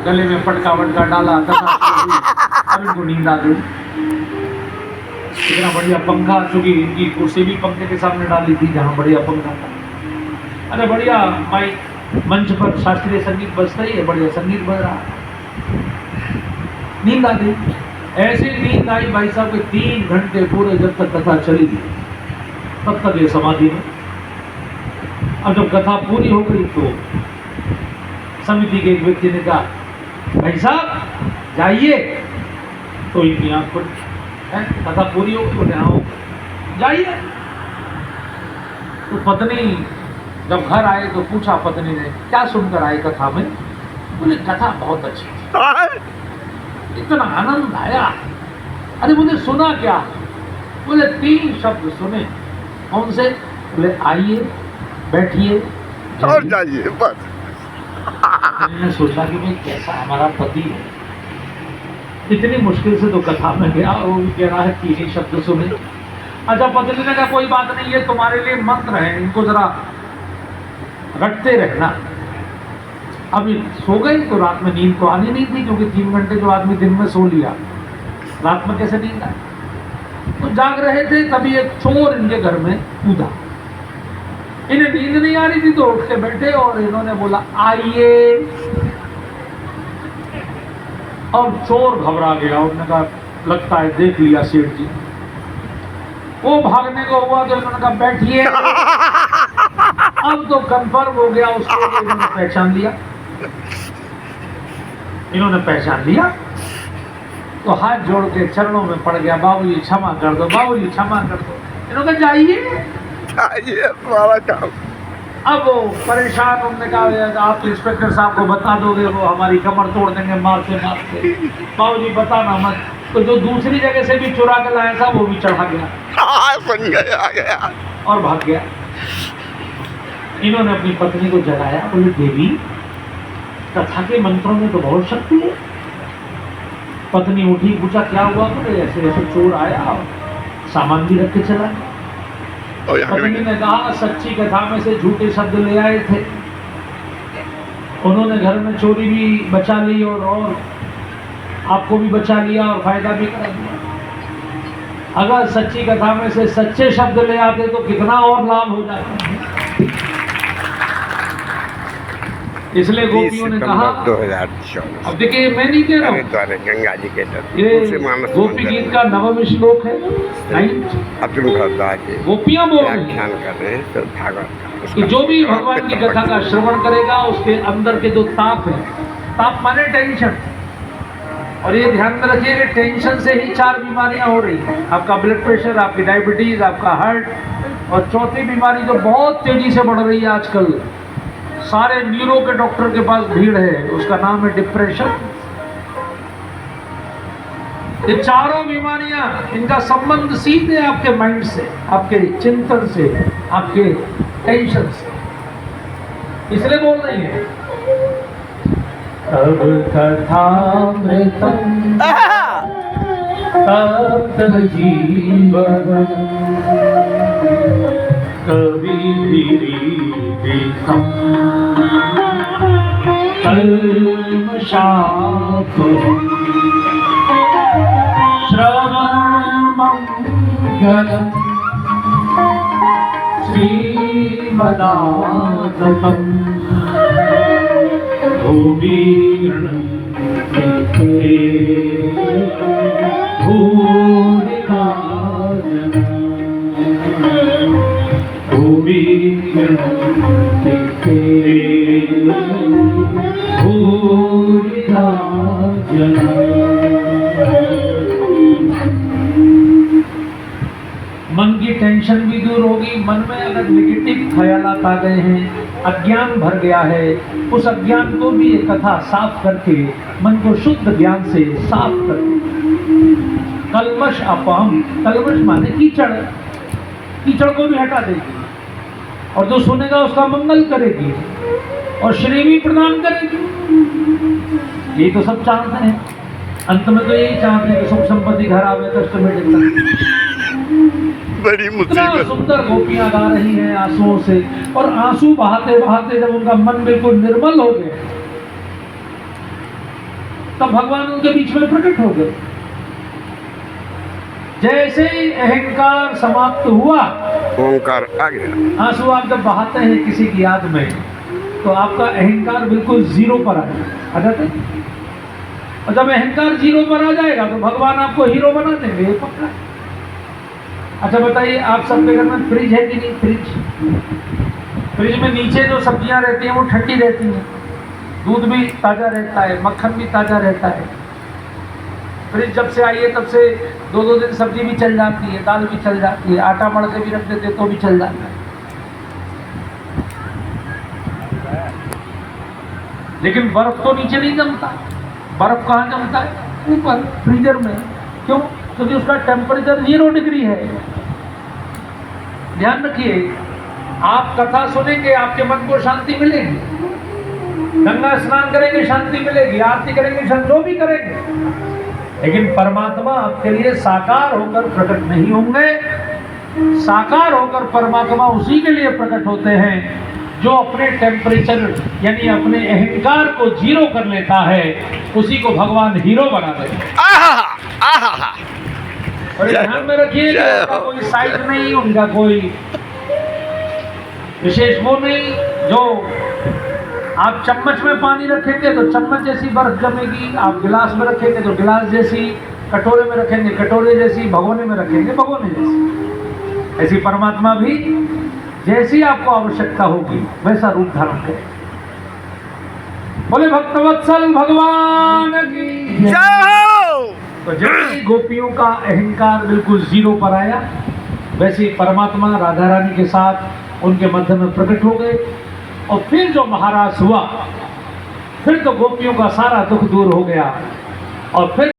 गले में पटका वटका डाला, अब इनको नींद आ गई। इतना बढ़िया पंखा, चूंकि इनकी कुर्सी भी पंखे के सामने डाली थी जहाँ बढ़िया पंखा था। अरे बढ़िया माइक, मंच पर शास्त्रीय संगीत बजता ही है, बढ़िया संगीत बज रहा। नींद आ गई। ऐसी नींद आई भाई साहब के 3 घंटे पूरे जब तक कथा चली गई तब तक ये समाधि में। अब जब कथा पूरी हो गई तो समिति के एक व्यक्ति ने कहा भाई साहब जाइए, तो इनकी आंख खुली, कथा पूरी हो गई, बोले हाँ जाइए। तो पत्नी जब घर आए तो पूछा पत्नी ने क्या सुनकर आए कथा में? बोले कथा बहुत अच्छी थी, इतना आनंद आया। अरे मुझे सुना क्या? बोले 3 शब्द सुने। कौन से? बोले आइए, बैठिए और जाइए, बस। मैंने सोचा कि भाई कैसा हमारा पति है, इतनी मुश्किल से तो कथा में गया और वो भी कह रहा है 3 ही शब्द सुने। अच्छा, पत्नी ने कहा कोई बात नहीं, ये तुम्हारे लिए मंत्र है, इनको जरा रटते रहना। अभी सो गई तो रात में नींद तो आनी नहीं थी, क्योंकि 3 घंटे जो आदमी दिन में सो लिया, रात में कैसे नींद आए? तो जाग रहे थे, तभी एक चोर इनके घर में कूदा। इन्हें नींद नहीं आ रही थी तो उठ के बैठे और इन्होंने बोला आइए। अब चोर घबरा गया, उन्होंने कहा लगता है देख लिया सेठ जी। वो भागने को हुआ तो इन्होंने कहा बैठिए। अब तो कंफर्म हो गया उसको, इन्होंने पहचान लिया। इन्होंने पहचान लिया तो हाथ जोड़ के चरणों में पड़ गया, बाबूजी क्षमा कर दो, बाबूजी क्षमा कर दो। इन्होंने कहा जाइए, तुम्हारा काम। अब वो परेशान, उन्होंने कहा आप इंस्पेक्टर साहब को बता दोगे, वो हमारी कमर तोड़ देंगे मारते मारते। बाबूजी बताना मत। तो जो दूसरी जगह से भी चुरा कर लाया था वो भी चढ़ा गया, आ गया और भाग गया। इन्होंने अपनी पत्नी को जगाया, बोले देवी कथा के मंत्रों में तो बहुत शक्ति है। पत्नी उठी, पूछा क्या हुआ? बोले ऐसे ऐसे चोर आया और सामान भी रख के चला गया। पत्नी ने कहा सच्ची कथा में से झूठे शब्द ले आए थे, उन्होंने घर में चोरी भी बचा ली और आपको भी बचा लिया और फायदा भी करा दिया। अगर सच्ची कथा में से सच्चे शब्द ले आते तो कितना और लाभ हो जाता। इसलिए गोपियों ने कहा 2014। अब देखिए मैं नहीं कह रहा हूँ, गंगा जी के ये गोपी गीत का 9वां श्लोक है। अर्जुन भारद्वाज गोपियां बोल रही व्याख्यान हैं कर रहे हैं तो भागवत कि जो भी भगवान की कथा का श्रवण करेगा उसके अंदर के जो ताप है, ताप माने टेंशन, और ये ध्यान में रखिए कि टेंशन से ही 4 बीमारियां हो रही हैं, आपका ब्लड प्रेशर, आपकी डायबिटीज, आपका हार्ट, और चौथी बीमारी जो बहुत तेजी से बढ़ रही है आजकल, सारे न्यूरो के डॉक्टर के पास भीड़ है, उसका नाम है डिप्रेशन। ये चारों बीमारियां, इनका संबंध सीधे आपके माइंड से, आपके चिंतन से, आपके टेंशन से, इसलिए बोल रही है तब कथामृतम तप्त जीवन कविभिरीडितम् कल्मषाकुलम् श्रवणमङ्गलम् श्रीमदाततम् भूरिका मन की टेंशन भी दूर होगी। मन में अगर नेगेटिव ख्यालात आ गए हैं, अज्ञान भर गया है, उस अज्ञान को भी ये कथा साफ करके मन को शुद्ध ज्ञान से साफ करके, कल्मश अपहम, कल्मश माने कीचड़, कीचड़ को भी हटा देगी और जो सुनेगा उसका मंगल करेगी और श्री भी प्रदान करेगी। ये तो सब चाहते हैं, अंत में तो यही चाहते हैं कि सुख संपत्ति घर आवे, कष्ट में बड़ी मुसीबत। सुंदर गोपियां गा रही हैं आंसुओं से, और आंसू बहाते बहाते जब उनका मन बिल्कुल निर्मल हो गया तब भगवान उनके बीच में प्रकट हो गए। जैसे ही अहंकार समाप्त हुआ, ओंकार आ गया। आंसू आप जब बहाते हैं किसी की याद में, तो आपका अहंकार बिल्कुल जीरो पर आ जाता है। और जब अहंकार जीरो पर आ जाएगा तो भगवान आपको हीरो बना देंगे, ये पक्का। अच्छा बताइए, आप सबके घर में फ्रिज है कि नहीं? फ्रिज में नीचे जो सब्जियां रहती हैं वो ठंडी रहती हैं, दूध भी ताज़ा रहता है, मक्खन भी ताज़ा रहता है। फ्रिज जब से आई है तब से 2-2 दिन सब्जी भी चल जाती है, दाल भी चल जाती है, आटा मड़ के भी रख देते तो भी चल जाता है। लेकिन बर्फ तो नीचे नहीं जमता। बर्फ कहाँ जमता है? ऊपर फ्रीजर में। क्यों? क्योंकि उसका टेम्परेचर 0 डिग्री है। ध्यान रखिए, आप कथा सुनेंगे आपके मन को शांति मिलेगी, गंगा स्नान करेंगे शांति मिलेगी, आरती करेंगे शांति, जो भी करेंगे, लेकिन परमात्मा आपके लिए साकार होकर प्रकट नहीं होंगे। साकार होकर परमात्मा उसी के लिए प्रकट होते हैं जो अपने टेम्परेचर यानी अपने अहंकार को जीरो कर लेता है, उसी को भगवान हीरो बना देते हैं। और ध्यान में रखिए कि उनका कोई साइज नहीं, उनका कोई विशेष वो नहीं। जो आप चम्मच में पानी रखेंगे तो चम्मच जैसी बर्फ जमेगी, आप गिलास में रखेंगे तो गिलास जैसी, कटोरे में रखेंगे कटोरे जैसी, भगोने में रखेंगे भगोने जैसी। ऐसी परमात्मा भी जैसी आपको आवश्यकता होगी वैसा रूप धारण करें। बोले भक्तवत्सल भगवान की जय। तो जैसे गोपियों का अहंकार बिल्कुल जीरो पर आया, वैसे ही परमात्मा राधा रानी के साथ उनके मध्य में प्रकट हो गए। और फिर जो महाराज हुआ, फिर तो गोपियों का सारा दुख दूर हो गया। और फिर